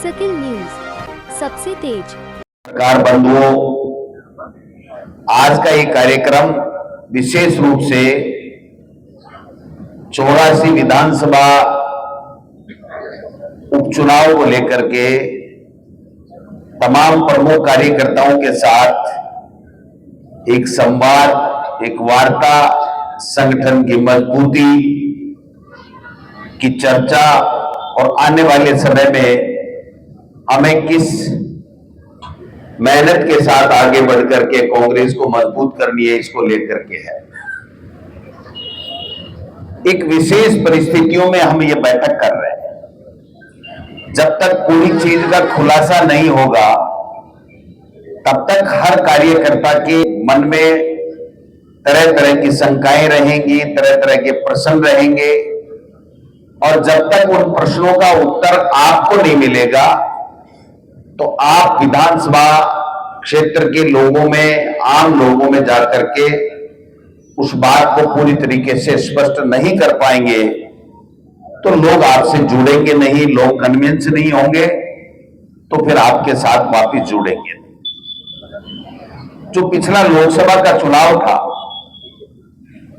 Circle news सबसे तेज। सरकार बंधुओं, आज का ये कार्यक्रम विशेष रूप से 84 विधानसभा उपचुनाव को लेकर के तमाम प्रमुख कार्यकर्ताओं के साथ एक संवाद, एक वार्ता, संगठन की मजबूती की चर्चा और आने वाले समय में हमें किस मेहनत के साथ आगे बढ़कर के कांग्रेस को मजबूत करनी है, इसको लेकर के है। एक विशेष परिस्थितियों में हम ये बैठक कर रहे हैं। जब तक पूरी चीज का खुलासा नहीं होगा तब तक हर कार्यकर्ता के मन में तरह तरह की शंकाएं रहेंगी, तरह तरह के प्रश्न रहेंगे, और जब तक उन प्रश्नों का उत्तर आपको नहीं मिलेगा तो आप विधानसभा क्षेत्र के लोगों में, आम लोगों में जाकर के उस बात को पूरी तरीके से स्पष्ट नहीं कर पाएंगे तो लोग आपसे जुड़ेंगे नहीं, लोग कन्विंस नहीं होंगे तो फिर आपके साथ वापिस जुड़ेंगे। जो पिछला लोकसभा का चुनाव था,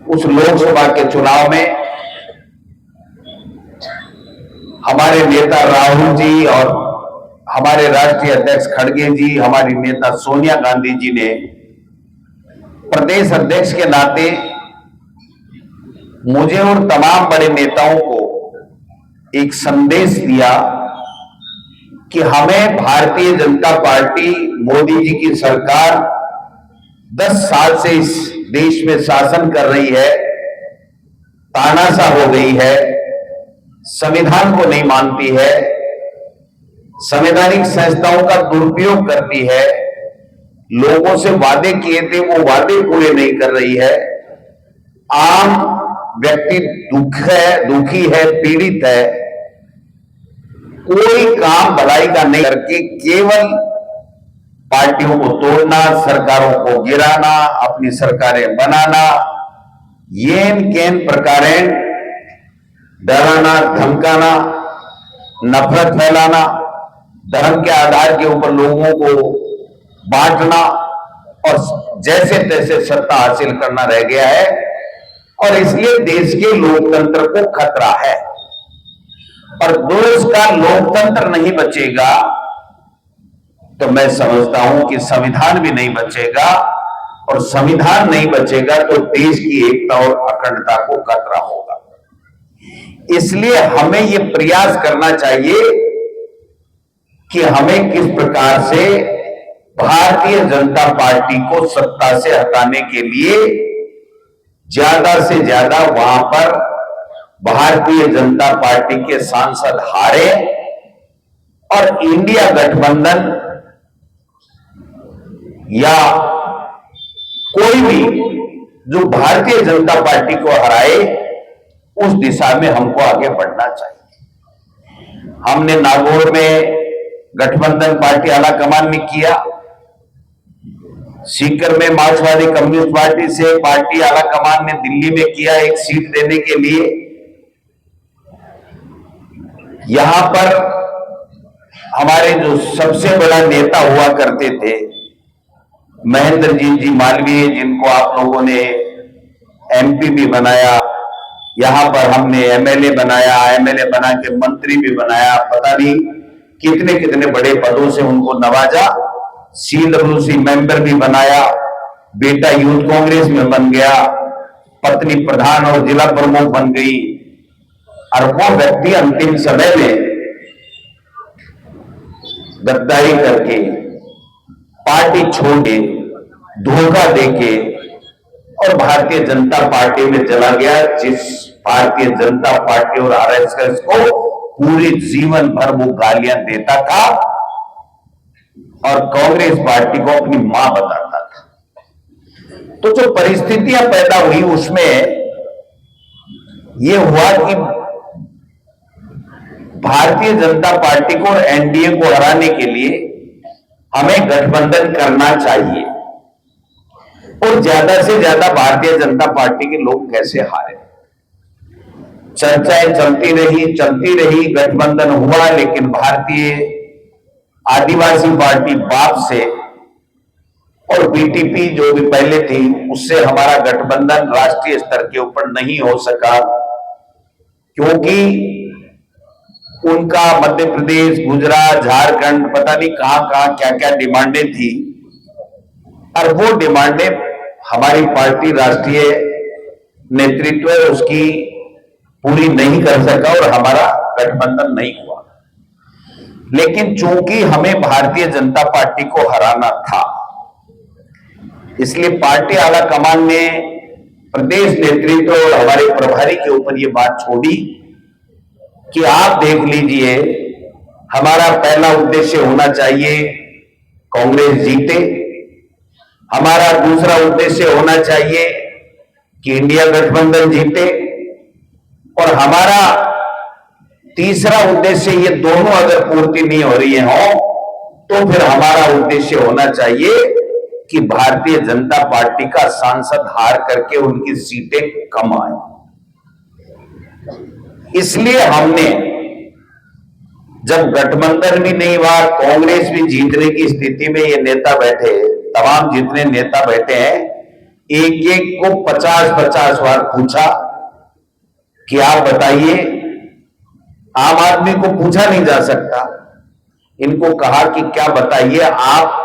उस लोकसभा के चुनाव में हमारे नेता राहुल जी और हमारे राष्ट्रीय अध्यक्ष खड़गे जी, हमारी नेता सोनिया गांधी जी ने प्रदेश अध्यक्ष के नाते मुझे और तमाम बड़े नेताओं को एक संदेश दिया कि हमें भारतीय जनता पार्टी, मोदी जी की सरकार 10 साल से इस देश में शासन कर रही है, तानाशाह हो गई है, संविधान को नहीं मानती है, संवैधानिक संस्थाओं का दुरुपयोग करती है, लोगों से वादे किए थे वो वादे पूरे नहीं कर रही है, आम व्यक्ति दुखी है, पीड़ित है, कोई काम भलाई का नहीं करके केवल पार्टियों को तोड़ना, सरकारों को गिराना, अपनी सरकारें बनाना, येन केन प्रकारेण डराना, धमकाना, नफरत फैलाना, धर्म के आधार के ऊपर लोगों को बांटना और जैसे तैसे सत्ता हासिल करना रह गया है, और इसलिए देश के लोकतंत्र को खतरा है। और देश का लोकतंत्र नहीं बचेगा तो मैं समझता हूं कि संविधान भी नहीं बचेगा, और संविधान नहीं बचेगा तो देश की एकता और अखंडता को खतरा होगा। इसलिए हमें यह प्रयास करना चाहिए कि हमें किस प्रकार से भारतीय जनता पार्टी को सत्ता से हटाने के लिए ज्यादा से ज्यादा वहां पर भारतीय जनता पार्टी के सांसद हारे और इंडिया गठबंधन या कोई भी जो भारतीय जनता पार्टी को हराए, उस दिशा में हमको आगे बढ़ना चाहिए। हमने नागौर में गठबंधन पार्टी आलाकमान में किया, सीकर में मार्क्सवादी कम्युनिस्ट पार्टी से पार्टी आलाकमान ने दिल्ली में किया एक सीट देने के लिए। यहां पर हमारे जो सबसे बड़ा नेता हुआ करते थे महेंद्र जी मालवीय, जिनको आप लोगों ने एमपी भी बनाया, यहां पर हमने एमएलए बनाया, एमएलए बना के मंत्री भी बनाया, पता नहीं कितने कितने बड़े पदों से उनको नवाजा, CWC मेंबर भी बनाया, बेटा यूथ कांग्रेस में बन गया, पत्नी प्रधान और जिला प्रमुख बन गई, और वो व्यक्ति अंतिम समय में गद्दारी करके, पार्टी छोड़ के, धोखा देके और भारतीय जनता पार्टी में चला गया, जिस भारतीय जनता पार्टी और आरएसएस को पूरे जीवन भर वो गालियां देता था और कांग्रेस पार्टी को अपनी मां बताता था। तो जो परिस्थितियां पैदा हुई उसमें यह हुआ कि भारतीय जनता पार्टी को और एनडीए को हराने के लिए हमें गठबंधन करना चाहिए, और ज्यादा से ज्यादा भारतीय जनता पार्टी के लोग कैसे हारे। चर्चाएं चलती रही, गठबंधन हुआ, लेकिन भारतीय आदिवासी पार्टी बाप से और बीटीपी जो भी पहले थी उससे हमारा गठबंधन राष्ट्रीय स्तर के ऊपर नहीं हो सका, क्योंकि उनका मध्य प्रदेश, गुजरात, झारखंड, पता नहीं कहां कहां क्या क्या डिमांडें थी, और वो डिमांडें हमारी पार्टी राष्ट्रीय नेतृत्व उसकी पूरी नहीं कर सका और हमारा गठबंधन नहीं हुआ। लेकिन चूंकि हमें भारतीय जनता पार्टी को हराना था, इसलिए पार्टी आला कमान ने प्रदेश नेतृत्व और हमारे प्रभारी के ऊपर ये बात छोड़ी कि आप देख लीजिए, हमारा पहला उद्देश्य होना चाहिए कांग्रेस जीते, हमारा दूसरा उद्देश्य होना चाहिए कि इंडिया गठबंधन जीते, और हमारा तीसरा उद्देश्य, ये दोनों अगर पूर्ति नहीं हो रही हो तो फिर हमारा उद्देश्य होना चाहिए कि भारतीय जनता पार्टी का सांसद हार करके उनकी सीटें कम आए। इसलिए हमने, जब गठबंधन भी नहीं हुआ, कांग्रेस भी जीतने की स्थिति में ये नेता बैठे, तमाम जितने नेता बैठे हैं, एक एक को 50-50 बार पूछा कि आप बताइए, आम आदमी को पूछा नहीं जा सकता, इनको कहा कि क्या बताइए, आप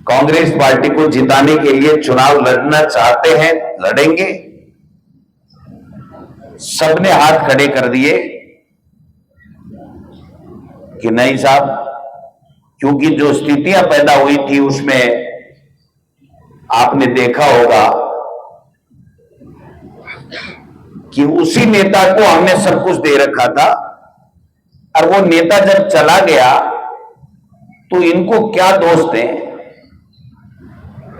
कांग्रेस पार्टी को जिताने के लिए चुनाव लड़ना चाहते हैं, लड़ेंगे? सबने हाथ खड़े कर दिए कि नहीं साहब, क्योंकि जो स्थितियां पैदा हुई थी उसमें आपने देखा होगा कि उसी नेता को हमने सब कुछ दे रखा था, और वो नेता जब चला गया तो इनको क्या दोष दें।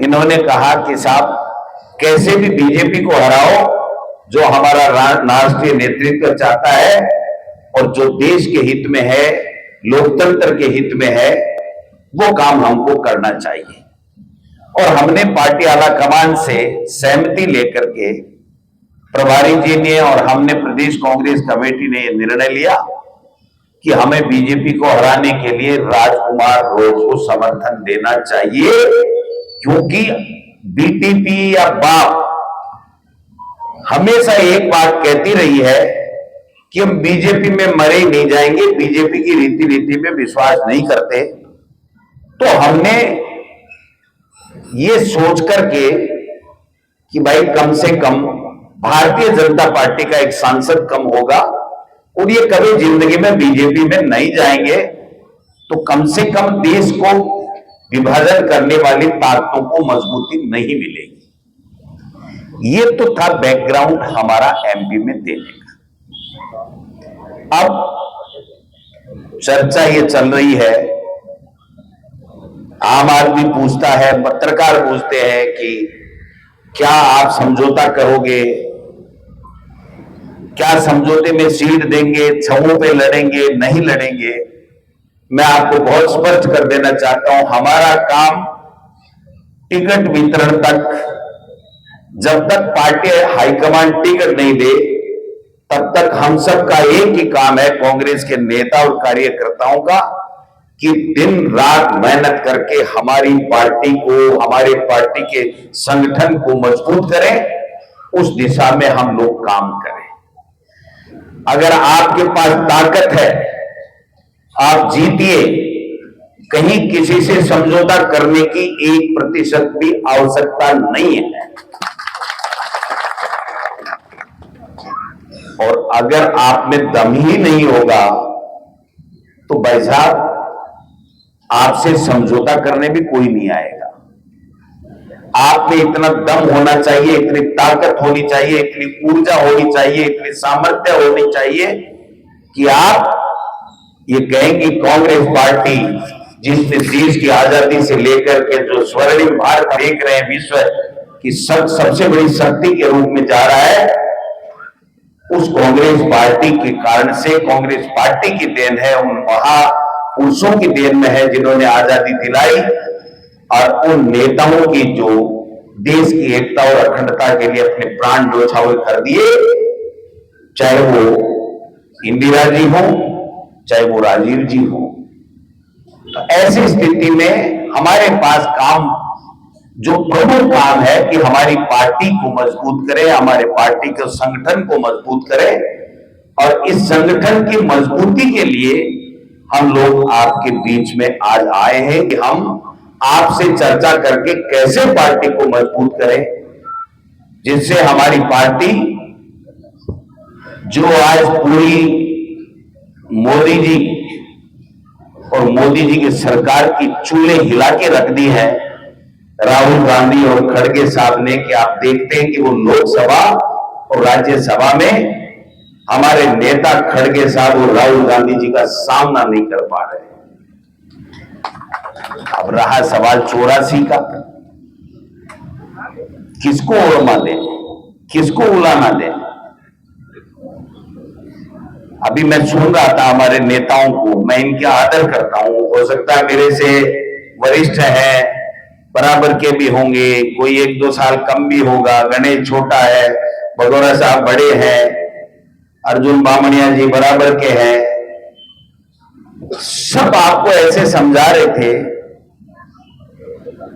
इन्होंने कहा कि साहब कैसे भी बीजेपी को हराओ, जो हमारा राष्ट्रीय नेतृत्व चाहता है और जो देश के हित में है, लोकतंत्र के हित में है, वो काम हमको करना चाहिए। और हमने पार्टी आला कमान से सहमति लेकर के प्रभारी जी ने और हमने प्रदेश कांग्रेस कमेटी ने यह निर्णय लिया कि हमें बीजेपी को हराने के लिए राजकुमार रोज को समर्थन देना चाहिए, क्योंकि बीटीपी या बाप हमेशा एक बात कहती रही है कि हम बीजेपी में मरे ही नहीं जाएंगे, बीजेपी की रीति नीति में विश्वास नहीं करते। तो हमने ये सोच करके कि भाई कम से कम भारतीय जनता पार्टी का एक सांसद कम होगा और ये कभी जिंदगी में बीजेपी में नहीं जाएंगे, तो कम से कम देश को विभाजन करने वाली ताकतों को मजबूती नहीं मिलेगी। ये तो था बैकग्राउंड हमारा एमपी में देने का। अब चर्चा ये चल रही है, आम आदमी पूछता है, पत्रकार पूछते हैं कि क्या आप समझौता करोगे, क्या समझौते में सीट देंगे, छवों पे लड़ेंगे, नहीं लड़ेंगे। मैं आपको बहुत स्पष्ट कर देना चाहता हूं, हमारा काम टिकट वितरण तक, जब तक पार्टी हाईकमान टिकट नहीं दे तब तक हम सब का एक ही काम है, कांग्रेस के नेता और कार्यकर्ताओं का, कि दिन रात मेहनत करके हमारी पार्टी को, हमारे पार्टी के संगठन को मजबूत करें। उस दिशा में हम लोग काम करें। अगर आपके पास ताकत है, आप जीतिए, कहीं किसी से समझौता करने की 1% भी आवश्यकता नहीं है। और अगर आप में दम ही नहीं होगा तो भाई साहब आपसे समझौता करने भी कोई नहीं आएगा। आप में इतना दम होना चाहिए, इतनी ताकत होनी चाहिए, इतनी ऊर्जा होनी चाहिए, इतनी सामर्थ्य होनी चाहिए कि आप ये कहेंगे कांग्रेस पार्टी जिसने देश की आजादी से लेकर के जो स्वर्णिम भारत देख रहे हैं, विश्व की सबसे बड़ी शक्ति के रूप में जा रहा है, उस कांग्रेस पार्टी के कारण से, कांग्रेस पार्टी की देन है, उन महापुरुषों की देन में है जिन्होंने आजादी दिलाई, और उन नेताओं की जो देश की एकता और अखंडता के लिए अपने प्राण न्योछावर कर दिए, चाहे वो इंदिरा जी हो, चाहे वो राजीव जी हो, तो ऐसी स्थिति में हमारे पास काम, जो प्रमुख काम है कि हमारी पार्टी को मजबूत करें, हमारे पार्टी के संगठन को मजबूत करें, और इस संगठन की मजबूती के लिए हम लोग आपके बीच में आज आए हैं कि हम आपसे चर्चा करके कैसे पार्टी को मजबूत करें, जिससे हमारी पार्टी, जो आज पूरी मोदी जी और मोदी जी की सरकार की चूल्हे हिला के रख दी है राहुल गांधी और खड़गे साहब ने, कि आप देखते हैं कि वो लोकसभा और राज्यसभा में हमारे नेता खड़गे साहब और राहुल गांधी जी का सामना नहीं कर पा रहे। अब रहा सवाल 84 का, किसको उड़मा दें, किसको उड़ाना दें। अभी मैं सुन रहा था हमारे नेताओं को, मैं इनका आदर करता हूं, हो सकता है मेरे से वरिष्ठ है, बराबर के भी होंगे, कोई 1-2 साल कम भी होगा, गणेश छोटा है, भगोरा साहब बड़े हैं, अर्जुन बामणिया जी बराबर के हैं, सब आपको ऐसे समझा रहे थे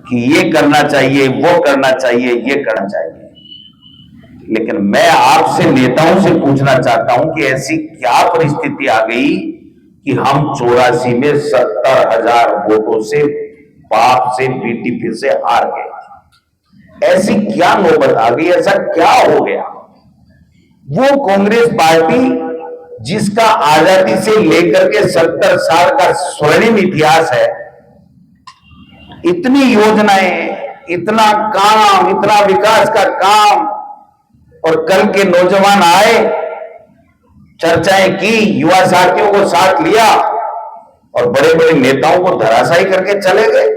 कि ये करना चाहिए, वो करना चाहिए, ये करना चाहिए। लेकिन मैं आपसे नेताओं से पूछना चाहता हूं कि ऐसी क्या परिस्थिति आ गई कि हम 84 में 70,000 वोटों से पाप से बीटीपी से हार गए। ऐसी क्या नौबत आ गई, ऐसा क्या हो गया। वो कांग्रेस पार्टी जिसका आजादी से लेकर के 70 साल का स्वर्णिम इतिहास है, इतनी योजनाएं, इतना काम, इतना विकास का काम, और कल के नौजवान आए, चर्चाएं की, युवा साथियों को साथ लिया और बड़े बड़े नेताओं को धराशायी करके चले गए।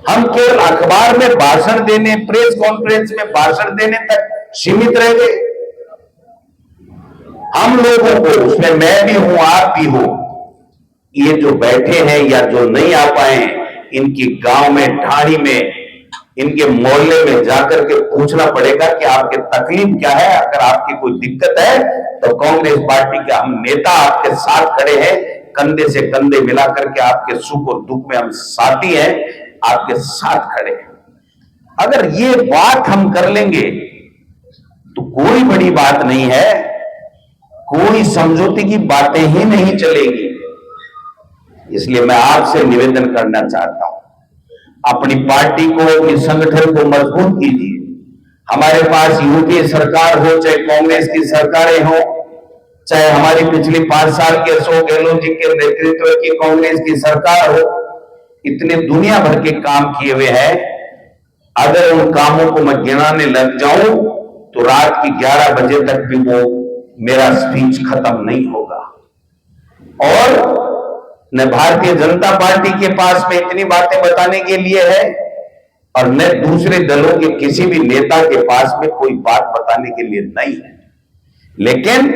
हम केवल अखबार में भाषण देने, प्रेस कॉन्फ्रेंस में भाषण देने तक सीमित रह गए। हम लोगों को, उसमें मैं भी हूं, आप भी हो, ये जो बैठे हैं या जो नहीं आ पाए, इनकी गांव में, ढाणी में, इनके मोहल्ले में जाकर के पूछना पड़ेगा कि आपकी तकलीफ क्या है। अगर आपकी कोई दिक्कत है तो कांग्रेस पार्टी के हम नेता आपके साथ खड़े हैं, कंधे से कंधे मिलाकर के आपके सुख और दुख में हम साथी हैं, आपके साथ खड़े हैं। अगर ये बात हम कर लेंगे तो कोई बड़ी बात नहीं है, कोई समझौते की बातें ही नहीं चलेगी। इसलिए मैं आपसे निवेदन करना चाहता हूं, अपनी पार्टी को, इस संगठन को मजबूत कीजिए। हमारे पास यूपीए सरकार हो, चाहे कांग्रेस की सरकारें हो, चाहे हमारी पिछली 5 साल के अशोक गहलोत जी के नेतृत्व की कांग्रेस की सरकार हो, इतने दुनिया भर के काम किए हुए हैं। अगर उन कामों को मैं गिनाने लग जाऊं तो रात की 11 बजे तक भी वो मेरा स्पीच खत्म नहीं होगा। और न भारतीय जनता पार्टी के पास में इतनी बातें बताने के लिए है, और न दूसरे दलों के किसी भी नेता के पास में कोई बात बताने के लिए नहीं है। लेकिन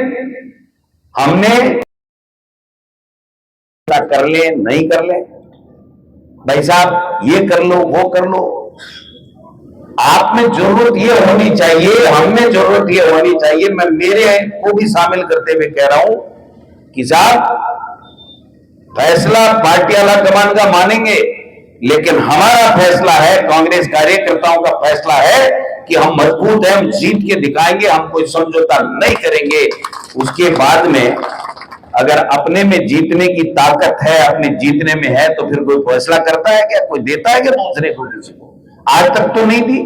हमने कर ले, नहीं कर ले, भाई साहब ये कर लो, वो कर लो, आप में जरूरत ये होनी चाहिए, हम में जरूरत ये होनी चाहिए, मैं मेरे को भी शामिल करते हुए कह रहा हूं कि साहब फैसला पार्टी वाला कमान का मानेंगे, लेकिन हमारा फैसला है, कांग्रेस कार्यकर्ताओं का फैसला है कि हम मजबूत हैं, हम जीत के दिखाएंगे, हम कोई समझौता नहीं करेंगे। उसके बाद में अगर अपने में जीतने की ताकत है, अपने जीतने में है, तो फिर कोई फैसला करता है क्या, कोई देता है क्या दूसरे को, किसी को? आज तक तो नहीं दी।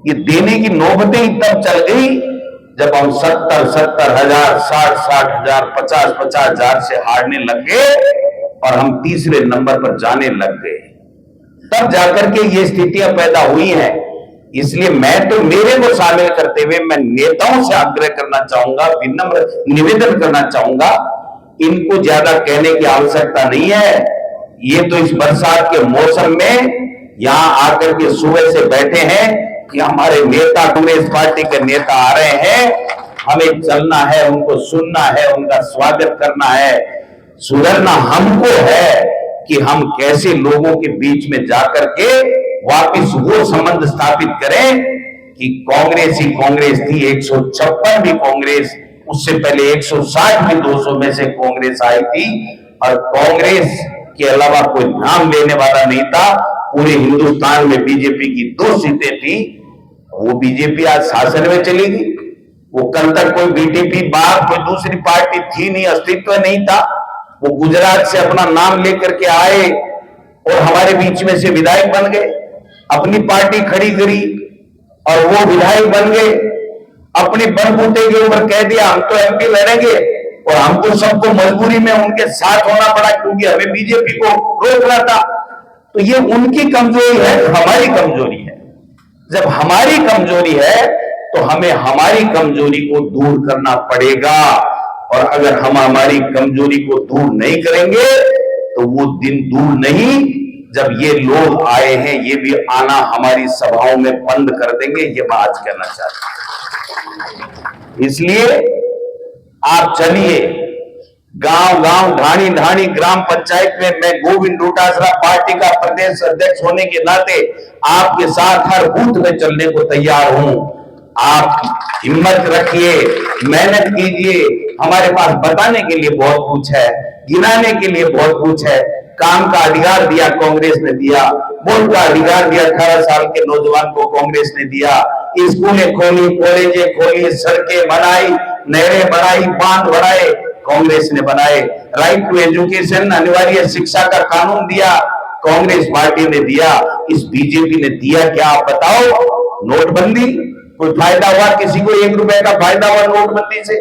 ये देने की नौबतें ही तब चल गई जब हम 70,000, 60,000, 50,000 से हारने लग गए और हम तीसरे नंबर पर जाने लग गए, तब जाकर के ये स्थितियां पैदा हुई हैं। इसलिए मैं तो मेरे को शामिल करते हुए मैं नेताओं से आग्रह करना चाहूंगा, विनम्र निवेदन करना चाहूंगा, इनको ज्यादा कहने की आवश्यकता नहीं है। ये तो इस बरसात के मौसम में यहां आकर के सुबह से बैठे हैं कि हमारे नेता, कांग्रेस पार्टी के नेता आ रहे हैं, हमें चलना है, उनको सुनना है, उनका स्वागत करना है। सुधरना हमको है कि हम कैसे लोगों के बीच में जाकर के वापिस वो संबंध स्थापित करें कि कांग्रेस ही कांग्रेस थी, 156 भी कांग्रेस, उससे पहले 160 भी 200 में से कांग्रेस आई थी, और कांग्रेस के अलावा कोई नाम लेने वाला नहीं था। पूरे हिंदुस्तान में बीजेपी की 2 सीटें थी, वो बीजेपी आज शासन में चली गई। वो कल तक कोई बीटीपी बाहर कोई दूसरी पार्टी थी नहीं, अस्तित्व नहीं था। वो गुजरात से अपना नाम लेकर के आए और हमारे बीच में से विधायक बन गए, अपनी पार्टी खड़ी करी और वो विधायक बन गए। अपने बलबूते के ऊपर कह दिया हम तो एमपी लड़ेंगे, और हमको सबको मजबूरी में उनके साथ होना पड़ा क्योंकि हमें बीजेपी को रोकना था। तो ये उनकी कमजोरी है, हमारी कमजोरी है। जब हमारी कमजोरी है तो हमें हमारी कमजोरी को दूर करना पड़ेगा, और अगर हम हमारी कमजोरी को दूर नहीं करेंगे तो वो दिन दूर नहीं जब ये लोग आए हैं ये भी आना हमारी सभाओं में बंद कर देंगे। ये मैं आज कहना चाहता हूं। इसलिए आप चलिए गांव गांव ढाणी ढाणी ग्राम पंचायत में, मैं गोविंद डोटासरा पार्टी का प्रदेश अध्यक्ष होने के नाते आपके साथ हर बूथ में चलने को तैयार हूं। आप हिम्मत रखिए, मेहनत कीजिए। हमारे पास बताने के लिए बहुत कुछ है, गिनाने के लिए बहुत कुछ है। काम का अधिकार दिया कांग्रेस ने दिया, वोट का अधिकार दिया 18 साल के नौजवान को कांग्रेस ने दिया। स्कूलें खोली, कॉलेजें खोली, सड़कें बनाई, नहरें बनाई, बांध बनाए, कांग्रेस ने बनाए। राइट टू एजुकेशन, अनिवार्य शिक्षा का कानून दिया, कांग्रेस पार्टी ने दिया। इस बीजेपी ने दिया क्या आप बताओ? नोटबंदी, कोई फायदा हुआ किसी को? 1 रुपए का फायदा हुआ नोटबंदी से?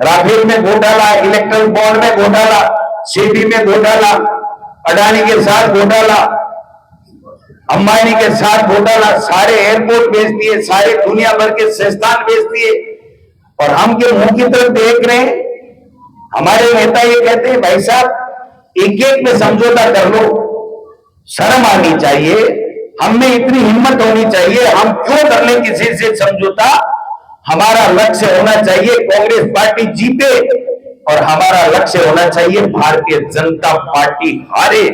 राफेल में घोटाला, इलेक्ट्रल बॉन्ड में घोटाला, सीडी में घोटाला, अडानी के साथ घोटाला, अंबानी के साथ घोटाला, सारे एयरपोर्ट बेच दिए, सारे दुनिया भर के संस्थान बेच दिए, और हम के मुंह की तरफ देख रहे हैं। हमारे नेता ये कहते हैं भाई साहब एक एक में समझौता कर लो। शर्म आनी चाहिए, हम में इतनी हिम्मत होनी चाहिए। हम क्यों कर ले किसी से समझौता? हमारा लक्ष्य होना चाहिए कांग्रेस पार्टी जीते, और हमारा लक्ष्य होना चाहिए भारतीय जनता पार्टी हारे।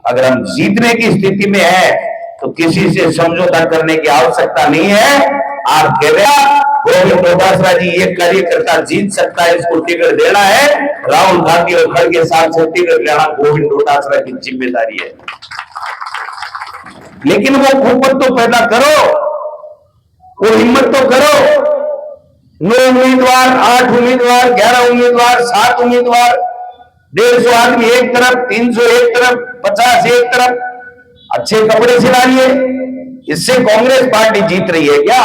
अगर हम जीतने की स्थिति में है तो किसी से समझौता करने की आवश्यकता नहीं है। आप कह रहे हैं गोविंद डोटासरा जी ये कार्यकर्ता जीत सकता है, इसको टिकट देना है, राहुल गांधी और खड़गे साहब से टिकट लेना गोविंद डोटासरा की जिम्मेदारी है। लेकिन वो कुपत तो पैदा करो, वो हिम्मत तो करो। 9 उम्मीदवार, 8 उम्मीदवार, 11 उम्मीदवार, 7 उम्मीदवार, 150 आदमी एक तरफ, 300 एक तरफ, 50 एक तरफ, अच्छे कपड़े सिलाइए। इससे कांग्रेस पार्टी जीत रही है क्या?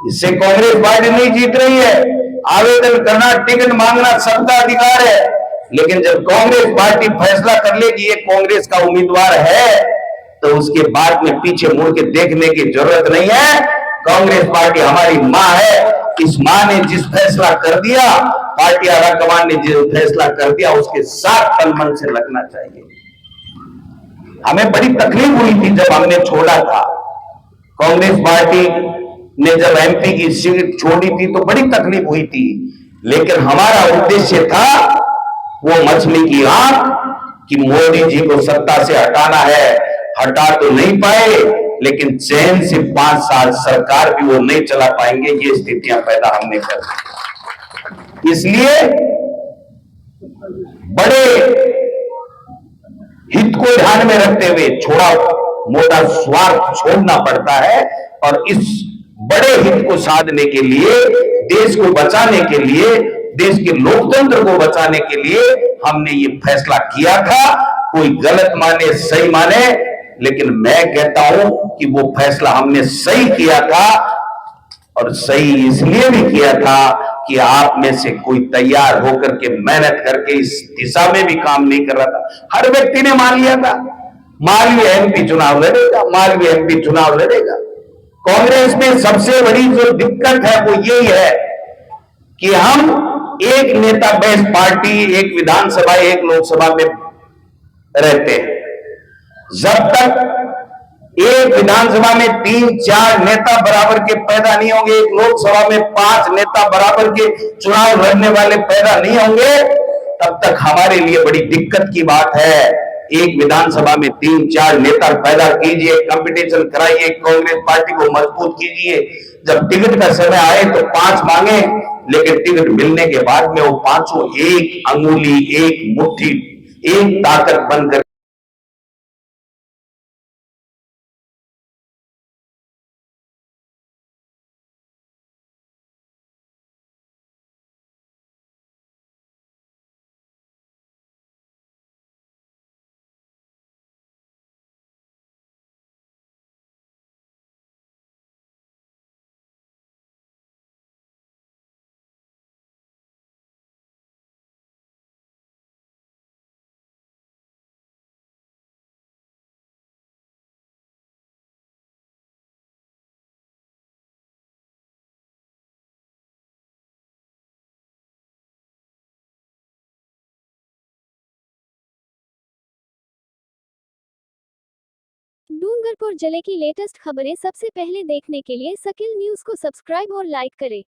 इससे कांग्रेस पार्टी नहीं जीत रही है। आवेदन करना, टिकट मांगना सबका अधिकार है, लेकिन जब कांग्रेस पार्टी फैसला कर लेगी ये कांग्रेस का उम्मीदवार है तो उसके बाद में पीछे मुड़ के देखने की जरूरत नहीं है। कांग्रेस पार्टी हमारी मां है। इस मां ने जिस फैसला कर दिया, पार्टी आलाकमान ने जो फैसला कर दिया, उसके साथ तन मन से लगना चाहिए। हमें बड़ी तकलीफ हुई थी जब हमने छोड़ा था। कांग्रेस पार्टी ने जब एमपी की सीट छोड़ी थी तो बड़ी तकलीफ हुई थी, लेकिन हमारा उद्देश्य था वो मछली की आंख कि मोदी जी को सत्ता से हटाना है। हटा तो नहीं पाए, लेकिन चैन से 5 साल सरकार भी वो नहीं चला पाएंगे। ये स्थितियां पैदा हमने कर दी। इसलिए बड़े हित को ध्यान में रखते हुए छोड़ा मोटा स्वार्थ छोड़ना पड़ता है, और इस बड़े हित को साधने के लिए, देश को बचाने के लिए, देश के लोकतंत्र को बचाने के लिए हमने ये फैसला किया था। कोई गलत माने सही माने, लेकिन मैं कहता हूं कि वो फैसला हमने सही किया था, और सही इसलिए भी किया था कि आप में से कोई तैयार होकर के मेहनत करके इस दिशा में भी काम नहीं कर रहा था। हर व्यक्ति ने मान लिया था मालवीय एमपी चुनाव लड़ेगा, मालवीय एमपी चुनाव लड़ेगा। कांग्रेस में सबसे बड़ी जो दिक्कत है वो यही है कि हम एक नेता बेस पार्टी, एक विधानसभा, एक लोकसभा में रहते हैं। जब तक एक विधानसभा में 3-4 नेता बराबर के पैदा नहीं होंगे, एक लोकसभा में 5 नेता बराबर के चुनाव लड़ने वाले पैदा नहीं होंगे, तब तक हमारे लिए बड़ी दिक्कत की बात है। एक विधानसभा में 3-4 नेता पैदा कीजिए, कंपटीशन कराइए, कांग्रेस पार्टी को मजबूत कीजिए। जब टिकट का समय आए तो 5 मांगे, लेकिन टिकट मिलने के बाद में वो पांचों एक अंगुली, एक मुट्ठी, एक ताकत बनकर डूंगरपुर जिले की लेटेस्ट खबरें सबसे पहले देखने के लिए सकिल न्यूज को सब्सक्राइब और लाइक करें।